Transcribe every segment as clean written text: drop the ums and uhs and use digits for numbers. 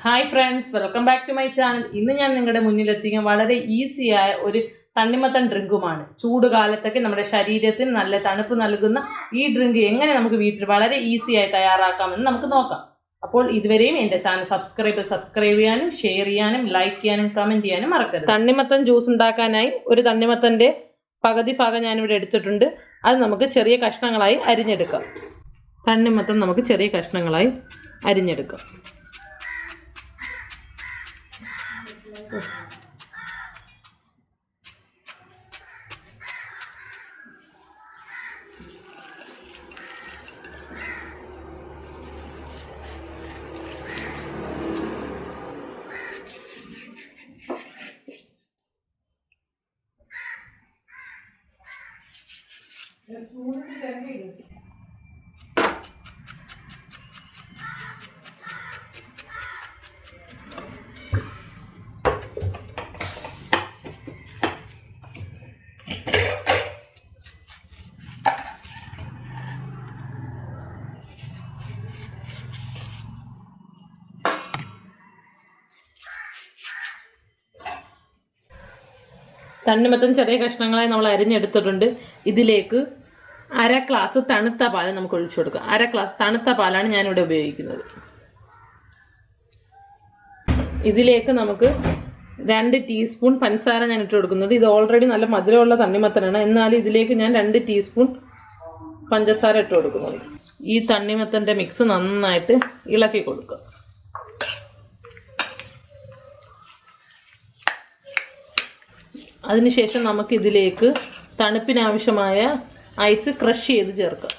Hi friends, welcome back to my channel. ഇന്ന് ഞാൻ നിങ്ങളുടെ മുന്നിലെത്തിക്കാൻ വളരെ ഈസിയായ ഒരു തണ്ണിമത്തൻ ഡ്രിങ്കുമാണ്. ചൂട് കാലത്തൊക്കെ നമ്മുടെ ശരീരത്തിന് നല്ല തണുപ്പ് നൽകുന്ന ഈ ഡ്രിങ്ക് എങ്ങനെ നമുക്ക് വീട്ടിൽ വളരെ ഈസിയായി തയ്യാറാക്കാമെന്ന് നമുക്ക് നോക്കാം. അപ്പോൾ ഇതുവരെയും എൻ്റെ ചാനൽ സബ്സ്ക്രൈബ് ചെയ്യാനും ഷെയർ ചെയ്യാനും ലൈക്ക് ചെയ്യാനും കമൻറ്റ് ചെയ്യാനും മറക്കരുത്. തണ്ണിമത്തൻ ജ്യൂസ് ഉണ്ടാക്കാനായി ഒരു തണ്ണിമത്തൻ്റെ പകുതി ഭാഗം ഞാനിവിടെ എടുത്തിട്ടുണ്ട്. അത് നമുക്ക് ചെറിയ കഷ്ണങ്ങളായി അരിഞ്ഞെടുക്കാം. തണ്ണിമത്തൻ നമുക്ക് ചെറിയ കഷ്ണങ്ങളായി അരിഞ്ഞെടുക്കാം. തണ്ണിമത്തൻ ചെറിയ കഷ്ണങ്ങളായി നമ്മൾ അരിഞ്ഞെടുത്തിട്ടുണ്ട്. ഇതിലേക്ക് അര ഗ്ലാസ് തണുത്ത പാൽ നമുക്ക് ഒഴിച്ചു കൊടുക്കാം. അര ഗ്ലാസ് തണുത്ത പാലാണ് ഞാനിവിടെ ഉപയോഗിക്കുന്നത്. ഇതിലേക്ക് നമുക്ക് 2 ടീസ്പൂൺ പഞ്ചസാര ഞാൻ ഇട്ട് കൊടുക്കുന്നുണ്ട്. ഇത് ഓൾറെഡി നല്ല മധുരമുള്ള തണ്ണിമത്തനാണ്, എന്നാലും ഇതിലേക്ക് ഞാൻ 2 ടീസ്പൂൺ പഞ്ചസാര ഇട്ട് കൊടുക്കുന്നുണ്ട്. ഈ തണ്ണിമത്തൻ്റെ മിക്സ് നന്നായിട്ട് ഇളക്കി കൊടുക്കുക. അതിനുശേഷം നമുക്കിതിലേക്ക് തണുപ്പിനാവശ്യമായ ഐസ് ക്രഷ് ചെയ്ത് ചേർക്കാം.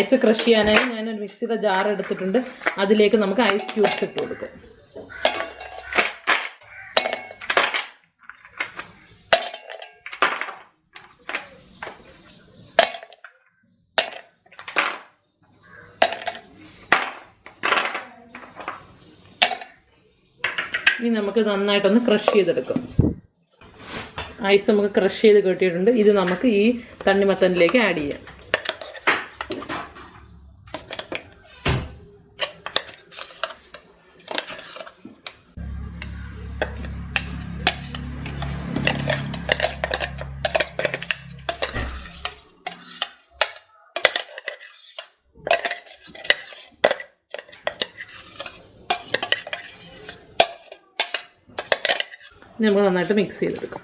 ഐസ് ക്രഷ് ചെയ്യാനായി ഞാനൊരു മിക്സിയുടെ ജാർ എടുത്തിട്ടുണ്ട്. അതിലേക്ക് നമുക്ക് ഐസ് ക്യൂബ്സ് ഇട്ട് കൊടുക്കാം. ഇനി നമുക്ക് നന്നായിട്ടൊന്ന് ക്രഷ് ചെയ്തെടുക്കാം. ഐസ് നമുക്ക് ക്രഷ് ചെയ്ത് കിട്ടിയിട്ടുണ്ട്. ഇത് നമുക്ക് ഈ തണ്ണിമത്തനിലേക്ക് ആഡ് ചെയ്യാം. നമുക്ക് നന്നായിട്ട് മിക്സ് ചെയ്തെടുക്കാം.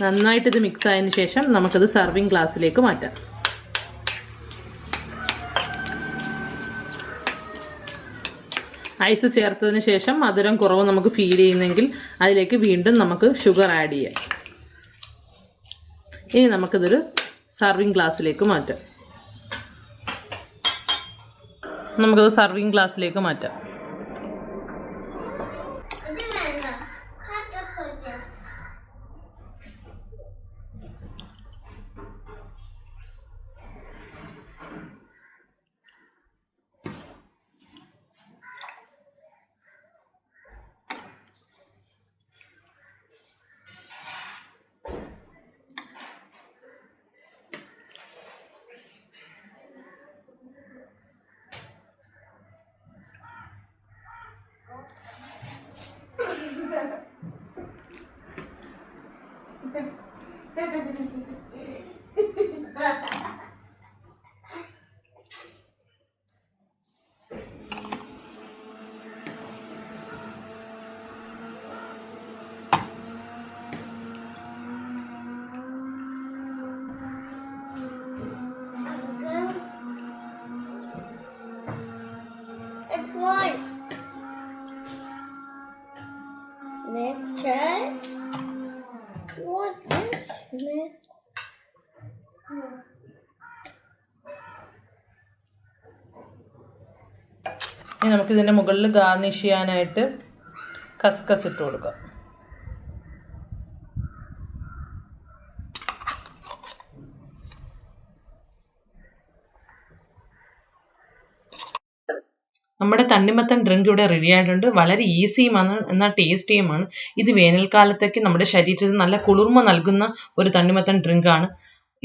നന്നായിട്ട് ഇത് മിക്സ് ആയതിനു ശേഷം നമുക്കത് സർവിങ് ഗ്ലാസ്സിലേക്ക് മാറ്റാം. ഐസ് ചേർത്തതിന് ശേഷം മധുരം കുറവ് നമുക്ക് ഫീൽ ചെയ്യുന്നെങ്കിൽ അതിലേക്ക് വീണ്ടും നമുക്ക് ഷുഗർ ആഡ് ചെയ്യാം. ഇനി നമുക്കിതൊരു സർവിങ് ഗ്ലാസ്സിലേക്ക് മാറ്റാം. നമുക്കത് സർവിങ് ഗ്ലാസ്സിലേക്ക് മാറ്റാം. It's one. Let's check. What is it? ഇനി നമുക്കിതിൻ്റെ മുകളിൽ ഗാർണിഷ് ചെയ്യാനായിട്ട് കസ്കസ് ഇട്ട് കൊടുക്കാം. നമ്മുടെ തണ്ണിമത്തൻ ഡ്രിങ്ക് ഇവിടെ റെഡി ആയിട്ടുണ്ട്. വളരെ ഈസിയുമാണ്, എന്നാൽ ടേസ്റ്റിയുമാണ്. ഇത് വേനൽക്കാലത്തേക്ക് നമ്മുടെ ശരീരത്തിന് നല്ല കുളിർമ നൽകുന്ന ഒരു തണ്ണിമത്തൻ ഡ്രിങ്ക് ആണ്.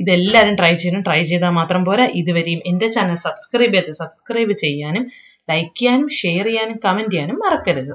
ഇതെല്ലാവരും ട്രൈ ചെയ്യണം. ട്രൈ ചെയ്താൽ മാത്രം പോരാ, ഇതുവരെയും എൻ്റെ ചാനൽ സബ്സ്ക്രൈബ് ചെയ്യാനും ലൈക്ക് ചെയ്യാനും ഷെയർ ചെയ്യാനും കമൻറ്റ് ചെയ്യാനും മറക്കരുത്.